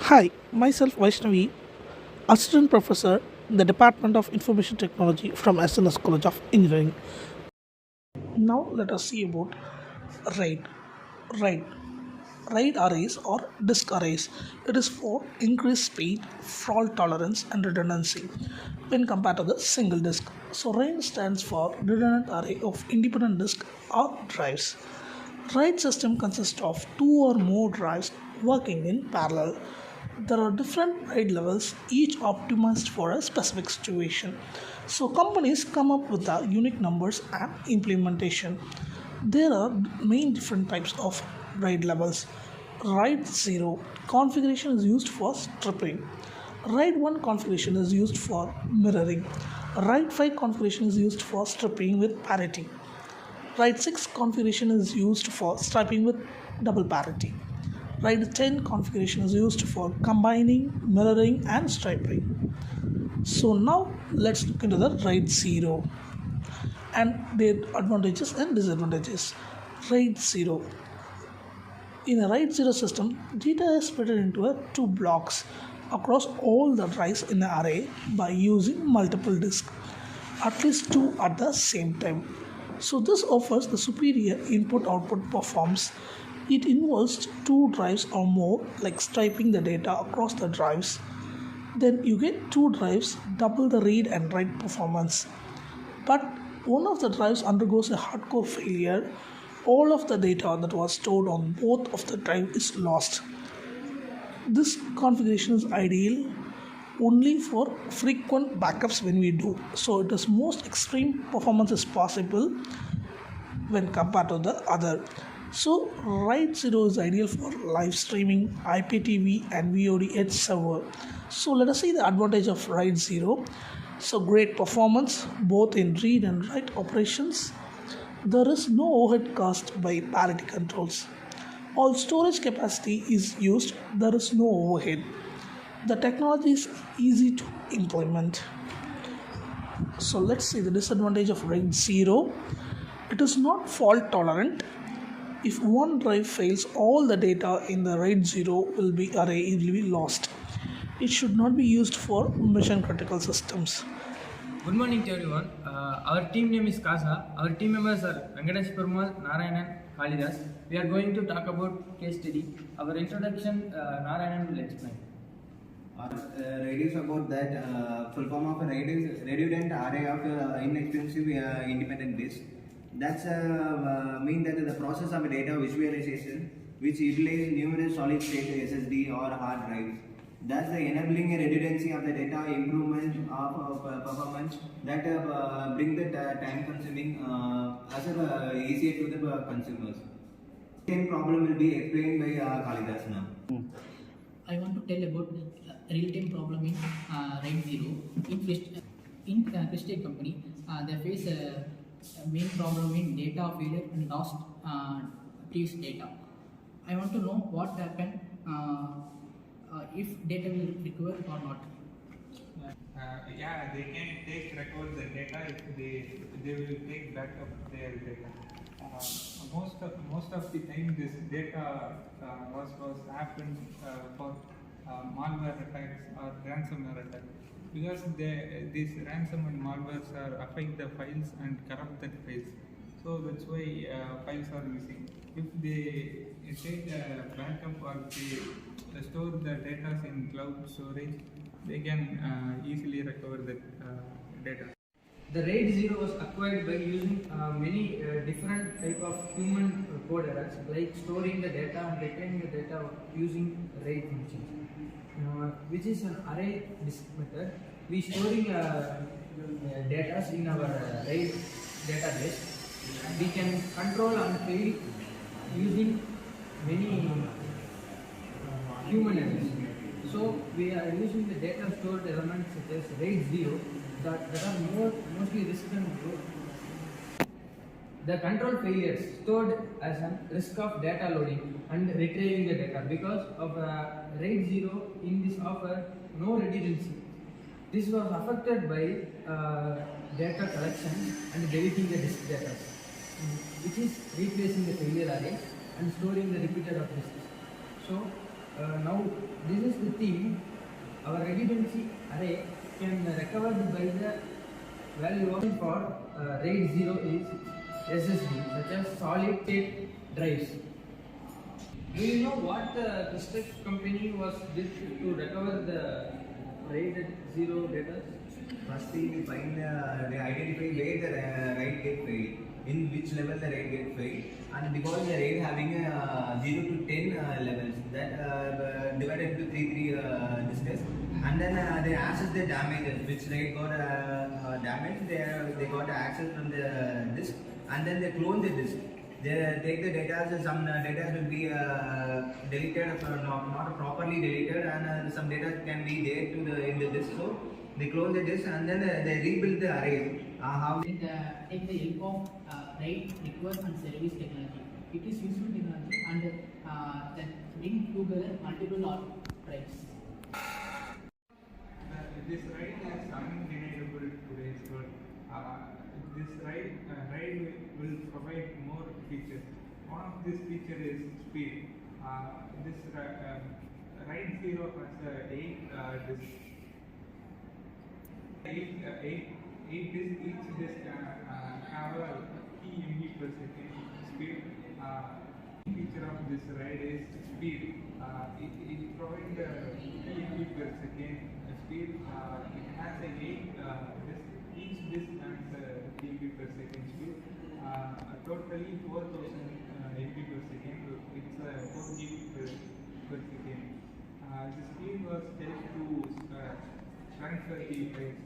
Hi, myself Vaishnavi, Assistant Professor in the Department of Information Technology from SNS College of Engineering. Now let us see about RAID. RAID. RAID arrays or disk arrays. It is for increased speed, fault tolerance, and redundancy when compared to the single disk. So RAID stands for Redundant Array of Independent Disk or Drives. RAID system consists of two or more drives working in parallel. There are different RAID levels, each optimized for a specific situation. So companies come up with the unique numbers and implementation. There are main different types of RAID levels. RAID 0 configuration is used for stripping. RAID 1 configuration is used for mirroring. RAID 5 configuration is used for stripping with parity. RAID 6 configuration is used for stripping with double parity. RAID 10 configuration is used for combining, mirroring, and stripping. So now let's look into the RAID 0 and their advantages and disadvantages. RAID 0. In a RAID 0 system, data is split into two blocks across all the drives in the array by using multiple disks, at least two at the same time. So this offers the superior input-output performance. It involves two drives or more, like striping the data across the drives. Then you get two drives, double the read and write performance. But one of the drives undergoes a hardcore failure. All of the data that was stored on both of the drives is lost. This configuration is ideal only for frequent backups when we do. So it is most extreme performance is possible when compared to the other. So RAID 0 is ideal for live streaming, IPTV and VOD edge server. So let us see the advantage of RAID 0. So great performance both in read and write operations. There is no overhead caused by parity controls. All storage capacity is used, there is no overhead. The technology is easy to implement. So let's see the disadvantage of RAID 0. It is not fault tolerant. If one drive fails, all the data in the RAID 0 array will be lost. It should not be used for mission critical systems. Good morning to everyone. Our team name is Kasa. Our team members are Venkatesh Perumal, Narayanan, Kalidas. We are going to talk about case study. Our introduction, Narayanan will explain. RAID is about that full form of a RAID is redundant array of inexpensive independent disk. That's mean that the process of data visualization which utilizes numerous solid state SSD or hard drives. That's the enabling a redundancy of the data, improvement of performance that bring the time consuming as easier to the consumers. Same problem will be explained by Kalidas now. I want to tell about real-time problem in RAID 0. In Prestige company, they face a main problem in data failure and lost previous data. I want to know what happened if data will recover or not. Yeah, they can recover the data if they will take backup their data. Most of the time, this data was happened for malware attacks or ransomware attacks, because these ransom and malwares are affect the files and corrupt the files. So that's why files are missing. If they take a backup or they store the data in cloud storage, they can easily recover the data. The RAID 0 was acquired by using many different type of human code errors, like storing the data and retaining the data using RAID function, which is an array disk method. We storing data in our RAID database. We can control and fail using many human errors. So we are using the data stored elements such as RAID 0 that are mostly risk control. The control failures stored as a risk of data loading and retrieving the data because of RAID 0 in this offer no redundancy. This was affected by data collection and deleting the disk data, which is replacing the failure array and storing the repeated of disks. So now this is the theme, our redundancy array can recover by the value of for RAID 0 is SSD, such as solid state drives. Do you know what the Crystal company was did to recover the RAID 0 data? Firstly, we find they identify where the RAID get failed, in which level the RAID get failed, and because the RAID having 0 to 10 levels, that divided into three disks, and then they access the damages, which RAID got damaged. They got access from the disk, and then they clone the disk. They take the data, some data will be deleted or not properly deleted, and some data can be there in the disk. So they clone the disk and then they rebuild the array. How? Take the help of RAID network and service technology. It is useful technology and that bring together multiple drives. This RAID is undeniable today's world. This RAID will provide more features. One of these features is speed. This RAID 0 has 8 disks. Eight disks, each disk have a key MB per second speed. Feature of this RAID is speed. It provides key MB per second speed. It has a 8 disk. Each disk has key MB per second speed. Totally 4000 MB per second. It's 4 GB per second. The speed was helped to transfer the files.